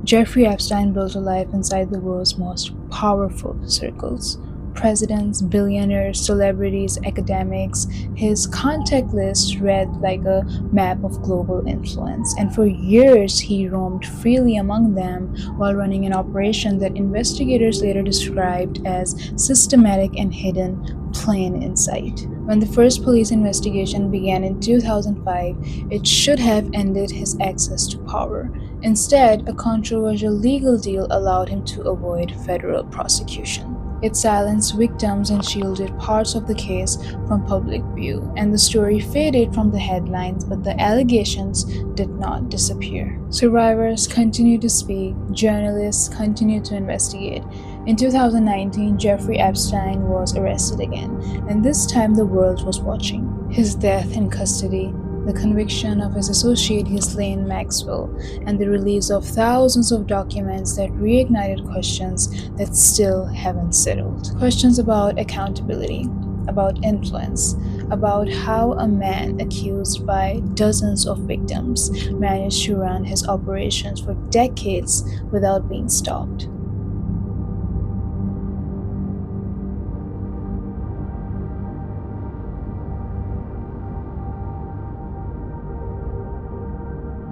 Jeffrey Epstein built a life inside the world's most powerful circles. Presidents, billionaires, celebrities, academics. His contact list read like a map of global influence, and for years he roamed freely among them while running an operation that investigators later described as systematic and hidden plain in sight. When the first police investigation began in 2005, it should have ended his access to power. Instead, a controversial legal deal allowed him to avoid federal prosecution. It silenced victims and shielded parts of the case from public view, and the story faded from the headlines, but the allegations did not disappear. Survivors continued to speak, journalists continued to investigate. In 2019, Jeffrey Epstein was arrested again, and this time the world was watching. His death in custody, the conviction of his associate Ghislaine Maxwell, and the release of thousands of documents that reignited questions that still haven't settled. Questions about accountability, about influence, about how a man accused by dozens of victims managed to run his operations for decades without being stopped.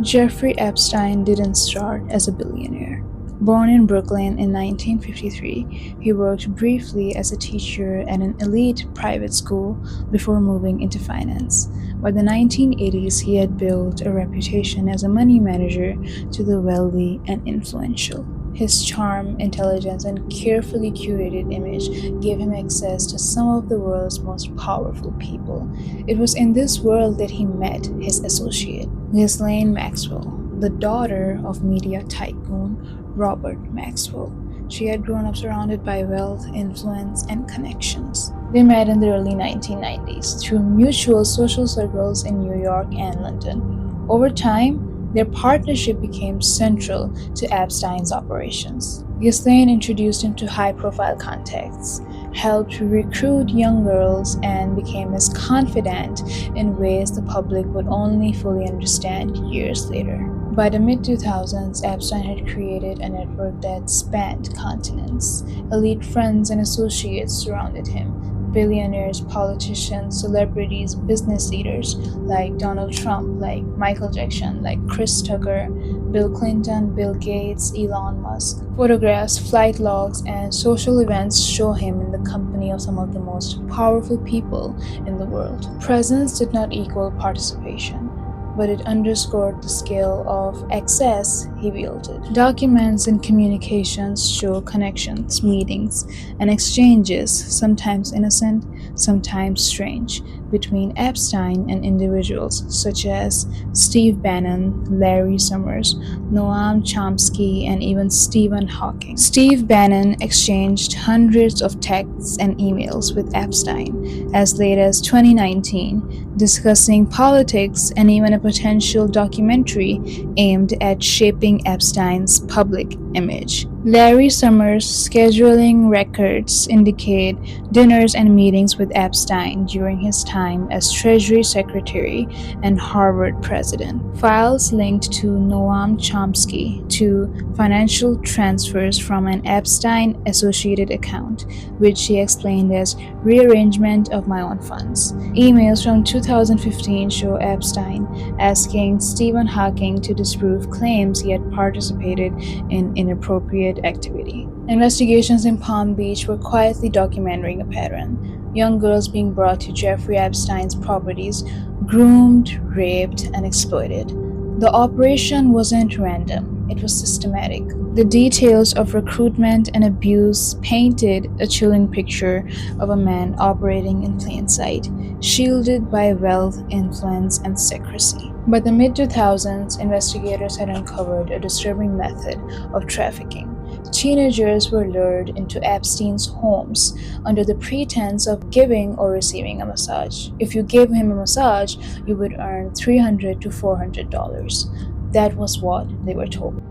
Jeffrey Epstein didn't start as a billionaire. Born in Brooklyn in 1953, he worked briefly as a teacher at an elite private school before moving into finance. By the 1980s, he had built a reputation as a money manager to the wealthy and influential. His charm, intelligence, and carefully curated image gave him access to some of the world's most powerful people. It was in this world that he met his associate, Ghislaine Maxwell, the daughter of media tycoon Robert Maxwell. She had grown up surrounded by wealth, influence, and connections. They met in the early 1990s through mutual social circles in New York and London. Over time, their partnership became central to Epstein's operations. Ghislaine introduced him to high-profile contacts, helped recruit young girls, and became his confidant in ways the public would only fully understand years later. By the mid-2000s, Epstein had created a network that spanned continents. Elite friends and associates surrounded him. Billionaires, politicians, celebrities, business leaders like Donald Trump, like Michael Jackson, like Chris Tucker, Bill Clinton, Bill Gates, Elon Musk. Photographs, flight logs, and social events show him in the company of some of the most powerful people in the world. Presence did not equal participation, but it underscored the scale of access he wielded. Documents and communications show connections, meetings, and exchanges, sometimes innocent, sometimes strange, between Epstein and individuals such as Steve Bannon, Larry Summers, Noam Chomsky, and even Stephen Hawking. Steve Bannon exchanged hundreds of texts and emails with Epstein as late as 2019, discussing politics and even a potential documentary aimed at shaping Epstein's public image. Larry Summers' scheduling records indicate dinners and meetings with Epstein during his time as Treasury Secretary and Harvard President. Files linked to Noam Chomsky to financial transfers from an Epstein-associated account, which he explained as rearrangement of my own funds. Emails from 2015 show Epstein asking Stephen Hawking to disprove claims he had participated in inappropriate activity. Investigations in Palm Beach were quietly documenting a pattern. Young girls being brought to Jeffrey Epstein's properties, groomed, raped, and exploited. The operation wasn't random, it was systematic. The details of recruitment and abuse painted a chilling picture of a man operating in plain sight, shielded by wealth, influence, and secrecy. By the mid-2000s, investigators had uncovered a disturbing method of trafficking. Teenagers were lured into Epstein's homes under the pretense of giving or receiving a massage. If you gave him a massage, you would earn $300 to $400. That was what they were told.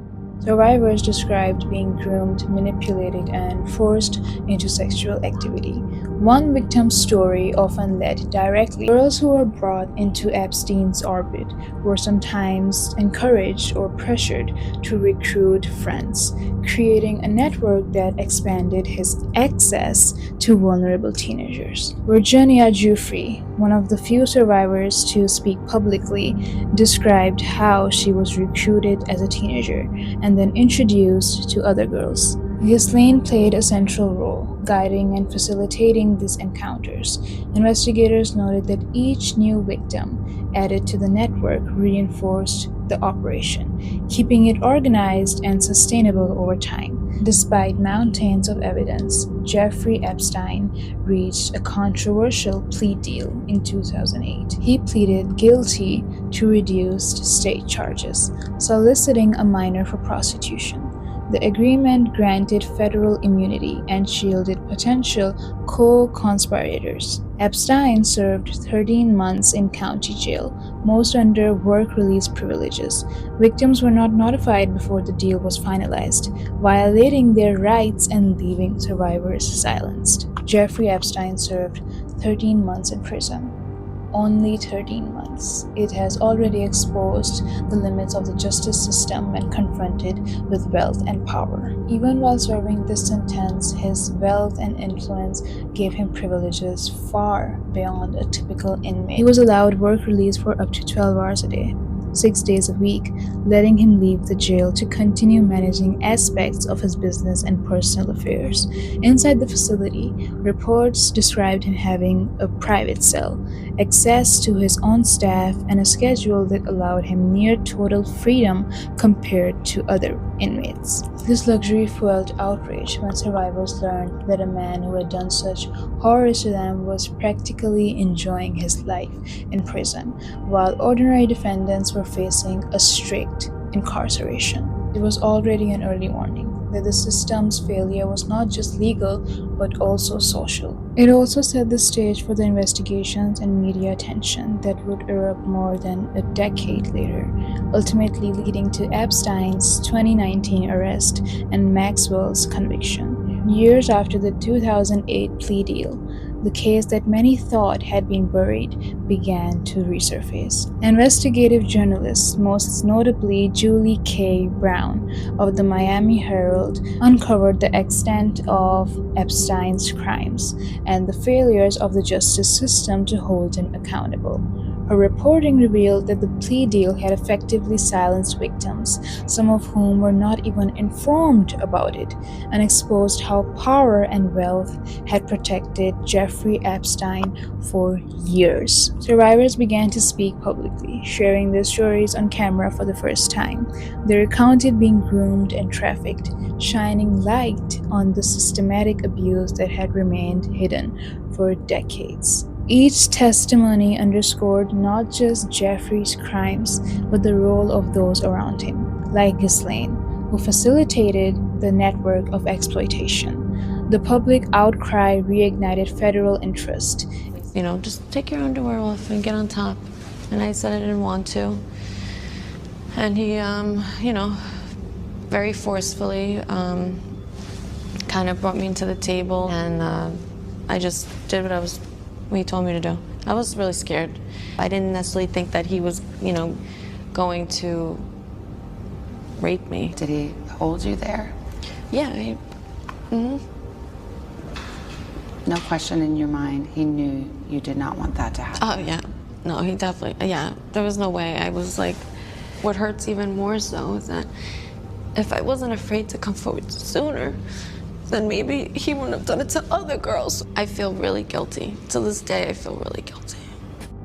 Survivors described being groomed, manipulated, and forced into sexual activity. One victim's story often led directly. Girls who were brought into Epstein's orbit were sometimes encouraged or pressured to recruit friends, creating a network that expanded his access to vulnerable teenagers. Virginia Giuffre, one of the few survivors to speak publicly, described how she was recruited as a teenager and then introduced to other girls. Ghislaine played a central role, guiding and facilitating these encounters. Investigators noted that each new victim added to the network reinforced the operation, keeping it organized and sustainable over time. Despite mountains of evidence, Jeffrey Epstein reached a controversial plea deal in 2008. He pleaded guilty to reduced state charges, soliciting a minor for prostitution. The agreement granted federal immunity and shielded potential co-conspirators. Epstein served 13 months in county jail, most under work release privileges. Victims were not notified before the deal was finalized, violating their rights and leaving survivors silenced. Jeffrey Epstein served 13 months in prison. Only 13 months. It has already exposed the limits of the justice system when confronted with wealth and power. Even while serving this sentence, his wealth and influence gave him privileges far beyond a typical inmate. He was allowed work release for up to 12 hours a day, 6 days a week, letting him leave the jail to continue managing aspects of his business and personal affairs. Inside the facility, reports described him having a private cell, access to his own staff, and a schedule that allowed him near total freedom compared to other inmates. This luxury fueled outrage when survivors learned that a man who had done such horrors to them was practically enjoying his life in prison, while ordinary defendants were facing a strict incarceration. It was already an early warning that the system's failure was not just legal but also social. It also set the stage for the investigations and media attention that would erupt more than a decade later, ultimately leading to Epstein's 2019 arrest and Maxwell's conviction. Years after the 2008 plea deal, the case that many thought had been buried began to resurface. Investigative journalists, most notably Julie K. Brown of the Miami Herald, uncovered the extent of Epstein's crimes and the failures of the justice system to hold him accountable. Her reporting revealed that the plea deal had effectively silenced victims, some of whom were not even informed about it, and exposed how power and wealth had protected Jeffrey Epstein for years. Survivors began to speak publicly, sharing their stories on camera for the first time. They recounted being groomed and trafficked, shining light on the systematic abuse that had remained hidden for decades. Each testimony underscored not just Jeffrey's crimes, but the role of those around him, like Ghislaine, who facilitated the network of exploitation. The public outcry reignited federal interest. Just take your underwear off and get on top. And I said I didn't want to. And he, very forcefully kind of brought me into the table, and I just did what he told me to do. I was really scared. I didn't necessarily think that he was, going to rape me. Did he hold you there? Yeah. No question in your mind, he knew you did not want that to happen. Oh, yeah. No, he definitely, yeah. There was no way. I was like, what hurts even more so is that if I wasn't afraid to come forward sooner, then maybe he wouldn't have done it to other girls. I feel really guilty. To this day, I feel really guilty.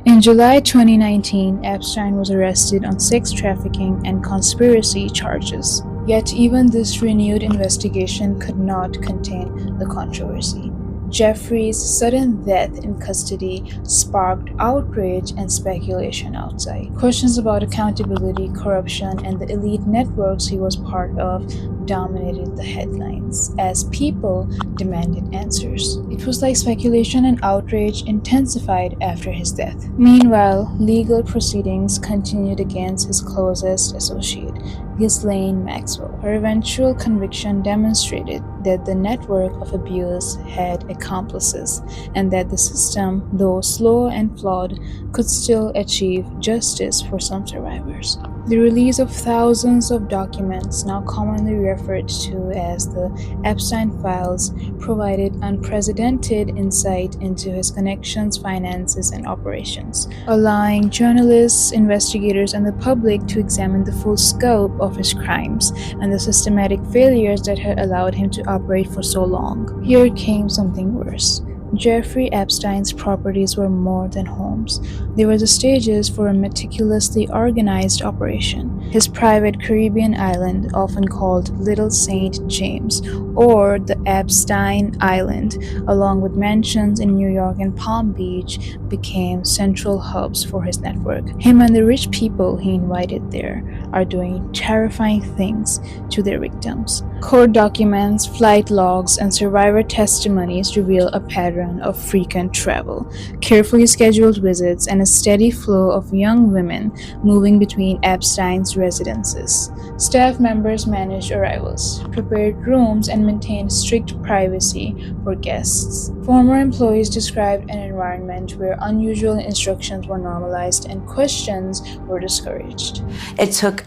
In July 2019, Epstein was arrested on sex trafficking and conspiracy charges. Yet even this renewed investigation could not contain the controversy. Jeffrey's sudden death in custody sparked outrage and speculation outside. Questions about accountability, corruption, and the elite networks he was part of dominated the headlines as people demanded answers. It was like speculation and outrage intensified after his death. Meanwhile, legal proceedings continued against his closest associate, Ghislaine Maxwell. Her eventual conviction demonstrated that the network of abuse had accomplices and that the system, though slow and flawed, could still achieve justice for some survivors. The release of thousands of documents, now commonly referred to as the Epstein files, provided unprecedented insight into his connections, finances, and operations, allowing journalists, investigators, and the public to examine the full scope of his crimes and the systematic failures that had allowed him to operate for so long. Here came something worse. Jeffrey Epstein's properties were more than homes. They were the stages for a meticulously organized operation. His private Caribbean island, often called Little St. James, or the Epstein Island, along with mansions in New York and Palm Beach, became central hubs for his network. Him and the rich people he invited there are doing terrifying things to their victims. Court documents, flight logs, and survivor testimonies reveal a pattern of frequent travel, carefully scheduled visits, and a steady flow of young women moving between Epstein's residences. Staff members managed arrivals, prepared rooms, and maintained strict privacy for guests. Former employees described an environment where unusual instructions were normalized and questions were discouraged. It took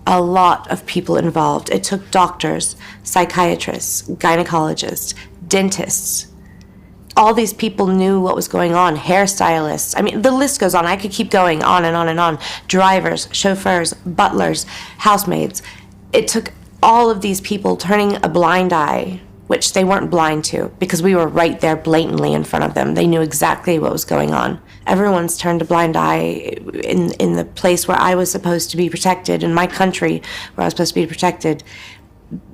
a lot of people involved. It took doctors, psychiatrists, gynecologists, dentists. All these people knew what was going on, hairstylists. I mean, the list goes on. I could keep going on and on and on. Drivers, chauffeurs, butlers, housemaids. It took all of these people turning a blind eye, which they weren't blind to because we were right there blatantly in front of them. They knew exactly what was going on. Everyone's turned a blind eye in the place where I was supposed to be protected, in my country where I was supposed to be protected.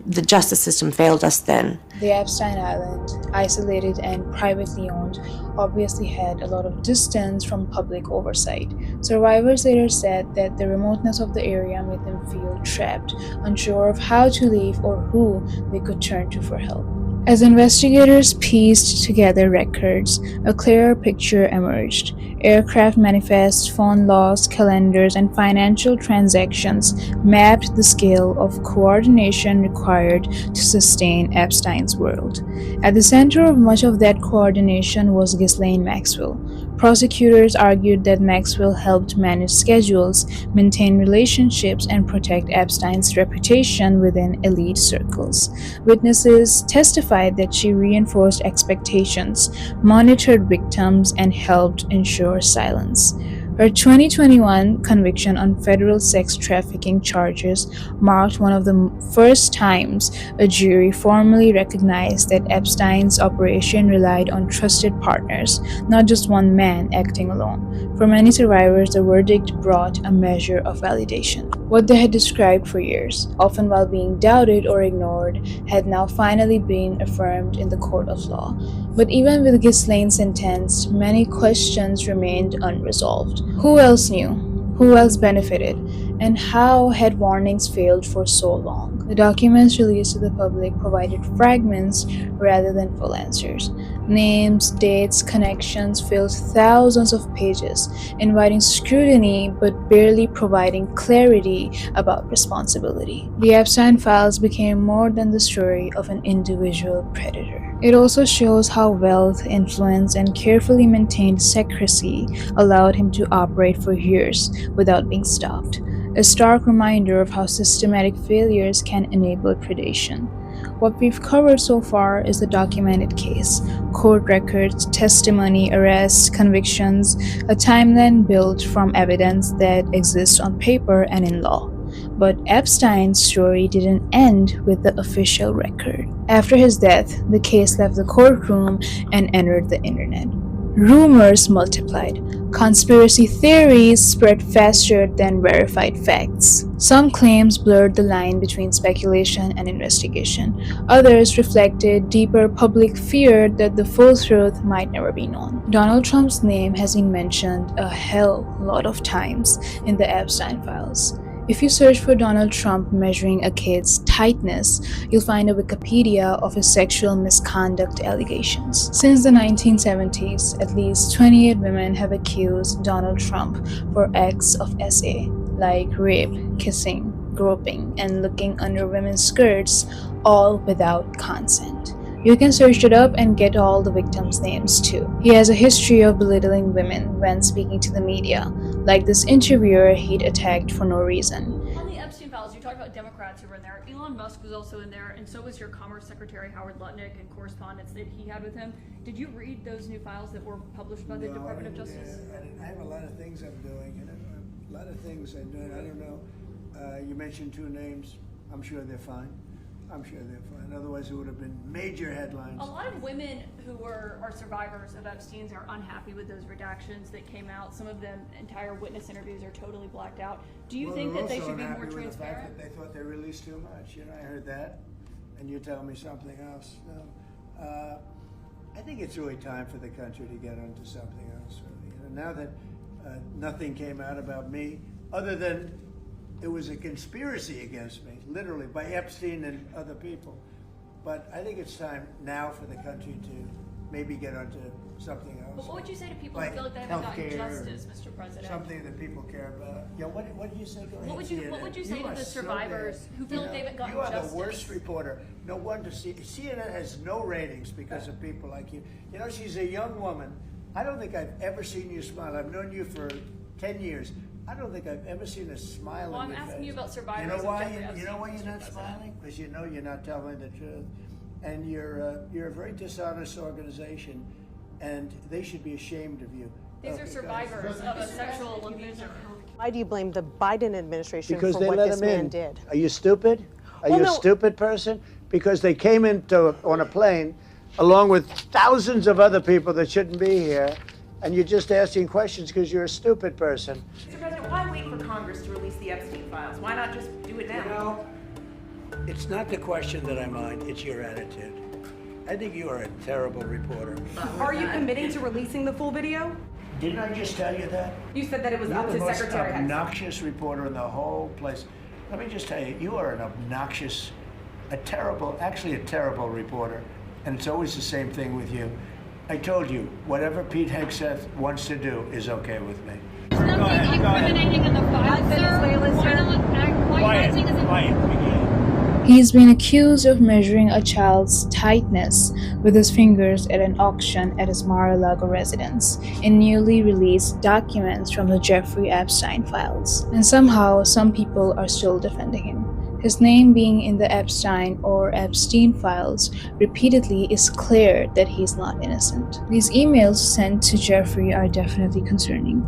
The justice system failed us then. The Epstein Island, isolated and privately owned, obviously had a lot of distance from public oversight. Survivors later said that the remoteness of the area made them feel trapped, unsure of how to leave or who they could turn to for help. As investigators pieced together records, a clearer picture emerged. Aircraft manifests, phone logs, calendars, and financial transactions mapped the scale of coordination required to sustain Epstein's world. At the center of much of that coordination was Ghislaine Maxwell. Prosecutors argued that Maxwell helped manage schedules, maintain relationships, and protect Epstein's reputation within elite circles. Witnesses testified that she reinforced expectations, monitored victims, and helped ensure silence. Her 2021 conviction on federal sex trafficking charges marked one of the first times a jury formally recognized that Epstein's operation relied on trusted partners, not just one man acting alone. For many survivors, the verdict brought a measure of validation. What they had described for years, often while being doubted or ignored, had now finally been affirmed in the court of law. But even with Ghislaine sentenced, many questions remained unresolved. Who else knew? Who else benefited? And how had warnings failed for so long? The documents released to the public provided fragments rather than full answers. Names, dates, connections filled thousands of pages, inviting scrutiny but barely providing clarity about responsibility. The Epstein files became more than the story of an individual predator. It also shows how wealth, influence, and carefully maintained secrecy allowed him to operate for years without being stopped. A stark reminder of how systematic failures can enable predation. What we've covered so far is the documented case, court records, testimony, arrests, convictions, a timeline built from evidence that exists on paper and in law. But Epstein's story didn't end with the official record. After his death, the case left the courtroom and entered the internet. Rumors multiplied. Conspiracy theories spread faster than verified facts. Some claims blurred the line between speculation and investigation. Others reflected deeper public fear that the full truth might never be known. Donald Trump's name has been mentioned a hell lot of times in the Epstein files. If you search for Donald Trump measuring a kid's tightness, you'll find a Wikipedia of his sexual misconduct allegations. Since the 1970s, at least 28 women have accused Donald Trump for acts of SA, like rape, kissing, groping and looking under women's skirts, all without consent. You can search it up and get all the victims' names too. He has a history of belittling women when speaking to the media, like this interviewer he'd attacked for no reason. On the Epstein files, you talked about Democrats who were in there. Elon Musk was also in there, and so was your Commerce Secretary Howard Lutnick and correspondence that he had with him. Did you read those new files that were published by the Department of Justice? I have a lot of things I'm doing, and a lot of things I'm doing. I don't know. You mentioned two names. I'm sure they're fine. I'm sure they're fine. Otherwise, it would have been major headlines. A lot of women who are survivors of Epstein's are unhappy with those redactions that came out. Some of them, entire witness interviews are totally blacked out. Do you think that they should be more transparent? The fact that they thought they released too much. I heard that, and you tell me something else. No, I think it's really time for the country to get onto something else. Really. Now that nothing came out about me, other than it was a conspiracy against me, literally, by Epstein and other people. But I think it's time now for the country to maybe get onto something else. But what would you say to people who feel like they haven't gotten justice, Mr. President? Something that people care about. Yeah, what did you say? What would you say to the survivors who feel like they haven't gotten justice? You are the worst reporter. No wonder CNN has no ratings because of people like you. She's a young woman. I don't think I've ever seen you smile. I've known you for 10 years. I don't think I've ever seen a smile on your face. I'm asking you about survivors. You know why you're not smiling? Because you know you're not telling the truth, and you're a very dishonest organization, and they should be ashamed of you. These are survivors of a sexual abuser. Why do you blame the Biden administration because for they what let this him man in. did? Are you stupid? Are you a stupid person? Because they came on a plane along with thousands of other people that shouldn't be here, and you're just asking questions because you're a stupid person. Mr. President, why wait for Congress to release the Epstein files? Why not just do it now? It's not the question that I mind, it's your attitude. I think you are a terrible reporter. Are you committing to releasing the full video? Didn't I just tell you that? You said that it was You're up the to most Secretary Epstein. obnoxious reporter in the whole place. Let me just tell you, you are an obnoxious, a terrible reporter, and it's always the same thing with you. I told you, whatever Pete Hegseth wants to do is okay with me. There's nothing incriminating in the files, sir. Quiet. He's been accused of measuring a child's tightness with his fingers at an auction at his Mar-a-Lago residence in newly released documents from the Jeffrey Epstein files. And somehow, some people are still defending him. His name being in the Epstein or Epstein files repeatedly is clear that he's not innocent. These emails sent to Jeffrey are definitely concerning.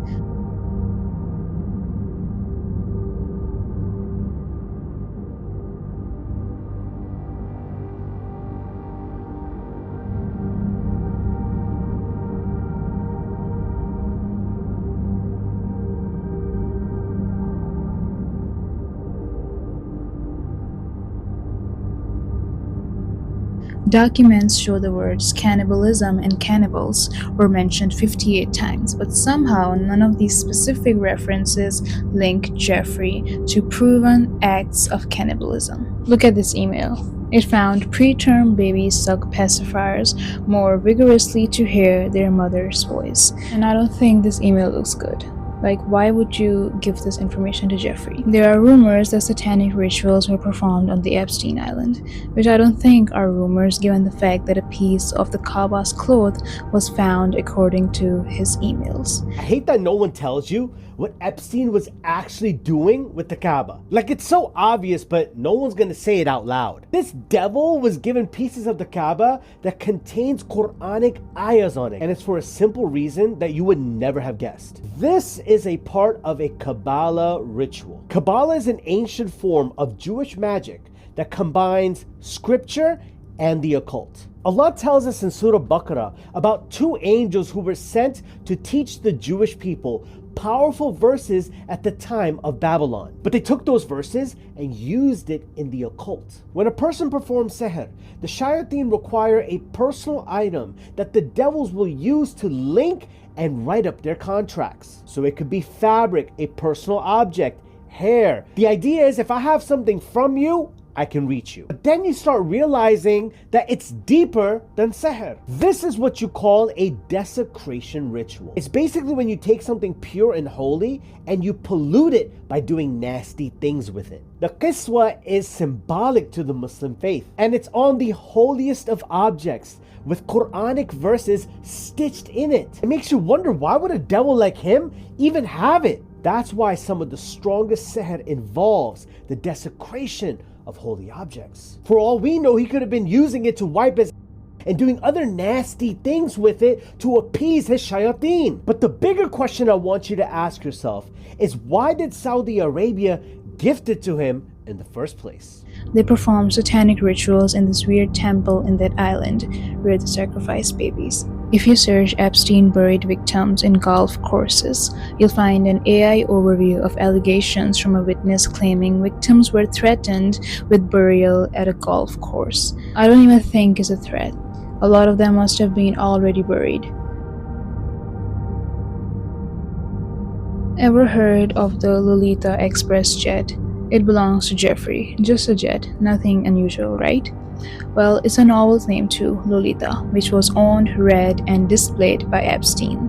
Documents show the words cannibalism and cannibals were mentioned 58 times, but somehow none of these specific references link Jeffrey to proven acts of cannibalism. Look at this email. It found preterm babies suck pacifiers more vigorously to hear their mother's voice. And I don't think this email looks good. Like, why would you give this information to Jeffrey? There are rumors that satanic rituals were performed on the Epstein Island, which I don't think are rumors given the fact that a piece of the Kaaba's cloth was found according to his emails. I hate that no one tells you what Epstein was actually doing with the Kaaba. Like, it's so obvious, but no one's gonna say it out loud. This devil was given pieces of the Kaaba that contains Quranic ayahs on it, and it's for a simple reason that you would never have guessed. This is a part of a Kabbalah ritual. Kabbalah is an ancient form of Jewish magic that combines scripture and the occult. Allah tells us in Surah Baqarah about two angels who were sent to teach the Jewish people powerful verses at the time of Babylon. But they took those verses and used it in the occult. When a person performs seher, the shayateen require a personal item that the devils will use to link and write up their contracts. So it could be fabric, a personal object, hair. The idea is if I have something from you, I can reach you. But then you start realizing that it's deeper than seher. This is what you call a desecration ritual. It's basically when you take something pure and holy and you pollute it by doing nasty things with it. The qiswa is symbolic to the Muslim faith, and it's on the holiest of objects with Quranic verses stitched in it. It makes you wonder, why would a devil like him even have it? That's why some of the strongest seher involves the desecration of holy objects. For all we know, he could have been using it to wipe his and doing other nasty things with it to appease his shayateen. But the bigger question I want you to ask yourself is, why did Saudi Arabia gift it to him in the first place? They perform satanic rituals in this weird temple in that island where they sacrifice babies. If you search Epstein buried victims in golf courses, you'll find an AI overview of allegations from a witness claiming victims were threatened with burial at a golf course. I don't even think it's a threat. A lot of them must have been already buried. Ever heard of the Lolita Express jet? It belongs to Jeffrey. Just a jet, nothing unusual, right? Well, it's a novel's name too, Lolita, which was owned, read, and displayed by Epstein.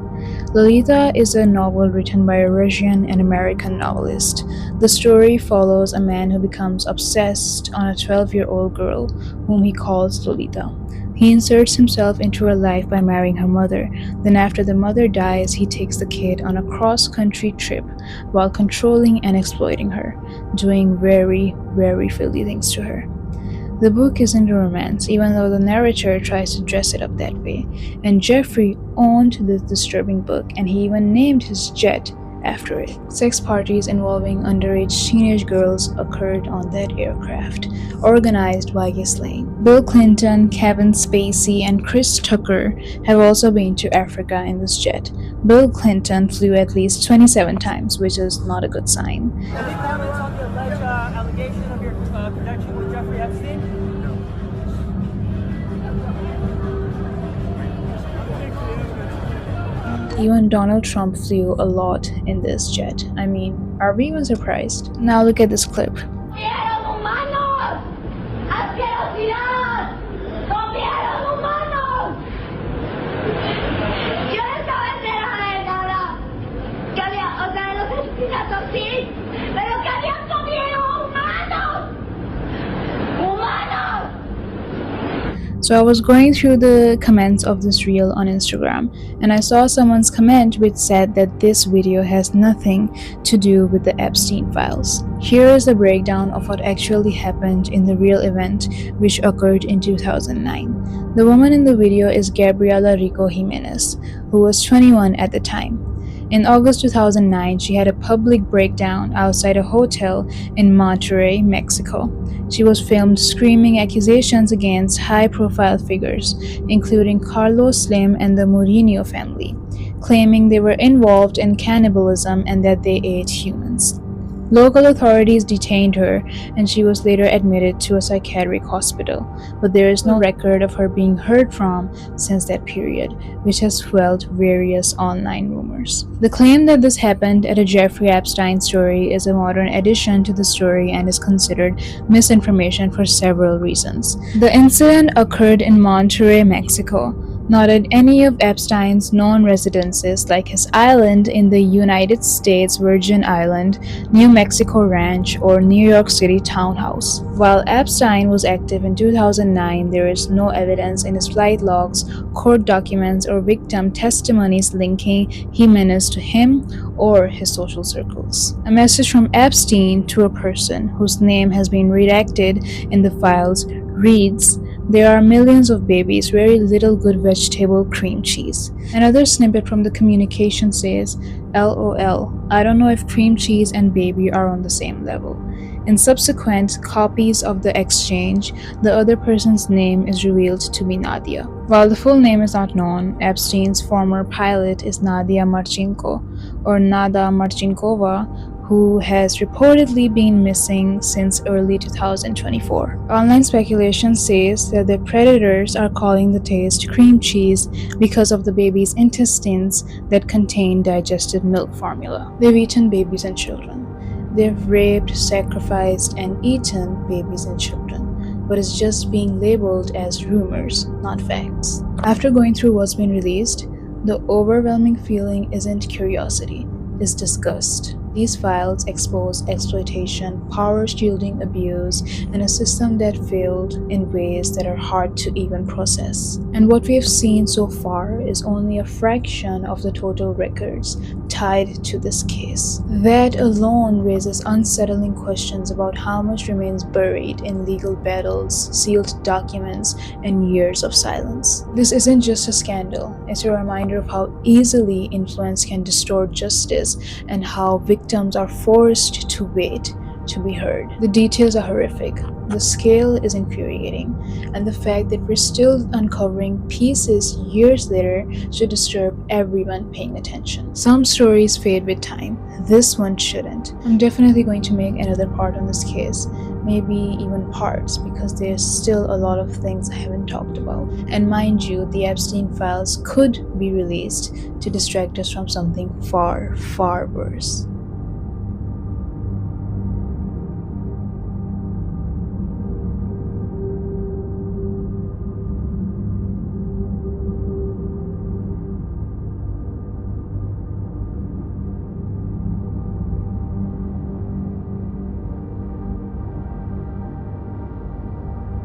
Lolita is a novel written by a Russian and American novelist. The story follows a man who becomes obsessed on a 12-year-old girl whom he calls Lolita. He inserts himself into her life by marrying her mother. Then after the mother dies, he takes the kid on a cross-country trip while controlling and exploiting her, doing very, very filthy things to her. The book isn't a romance, even though the narrator tries to dress it up that way. And Jeffrey owned this disturbing book, and he even named his jet after it. Sex parties involving underage teenage girls occurred on that aircraft, organized by Ghislaine. Bill Clinton, Kevin Spacey, and Chris Tucker have also been to Africa in this jet. Bill Clinton flew at least 27 times, which is not a good sign. Any comments on the alleged allegation of your connection with Jeffrey Epstein? Even Donald Trump flew a lot in this jet. I mean, are we even surprised? Now look at this clip. So I was going through the comments of this reel on Instagram, and I saw someone's comment which said that this video has nothing to do with the Epstein files. Here is the breakdown of what actually happened in the real event, which occurred in 2009. The woman in the video is Gabriela Rico Jimenez, who was 21 at the time. In August 2009, she had a public breakdown outside a hotel in Monterrey, Mexico. She was filmed screaming accusations against high-profile figures, including Carlos Slim and the Mourinho family, claiming they were involved in cannibalism and that they ate humans. Local authorities detained her, and she was later admitted to a psychiatric hospital, but there is no record of her being heard from since that period, which has fueled various online rumors. The claim that this happened at a Jeffrey Epstein story is a modern addition to the story and is considered misinformation for several reasons. The incident occurred in Monterrey, Mexico, not at any of Epstein's known residences like his island in the United States Virgin Island, New Mexico Ranch, or New York City townhouse. While Epstein was active in 2009, there is no evidence in his flight logs, court documents, or victim testimonies linking Jimenez to him or his social circles. A message from Epstein to a person whose name has been redacted in the files reads, "There are millions of babies, very little good vegetable cream cheese." Another snippet from the communication says, "LOL, I don't know if cream cheese and baby are on the same level." In subsequent copies of the exchange, the other person's name is revealed to be Nadia. While the full name is not known, Epstein's former pilot is Nadia Marchenko, or Nada Marchenkova, who has reportedly been missing since early 2024. Online speculation says that the predators are calling the taste cream cheese because of the baby's intestines that contain digested milk formula. They've eaten babies and children. They've raped, sacrificed, and eaten babies and children, but it's just being labeled as rumors, not facts. After going through what's been released, the overwhelming feeling isn't curiosity, it's disgust. These files expose exploitation, power-shielding abuse, and a system that failed in ways that are hard to even process. And what we have seen so far is only a fraction of the total records tied to this case. That alone raises unsettling questions about how much remains buried in legal battles, sealed documents, and years of silence. This isn't just a scandal, it's a reminder of how easily influence can distort justice and how victims are forced to wait to be heard. The details are horrific, the scale is infuriating, and the fact that we're still uncovering pieces years later should disturb everyone paying attention. Some stories fade with time, this one shouldn't. I'm definitely going to make another part on this case, maybe even parts, because there's still a lot of things I haven't talked about. And mind you, the Epstein files could be released to distract us from something far, far worse.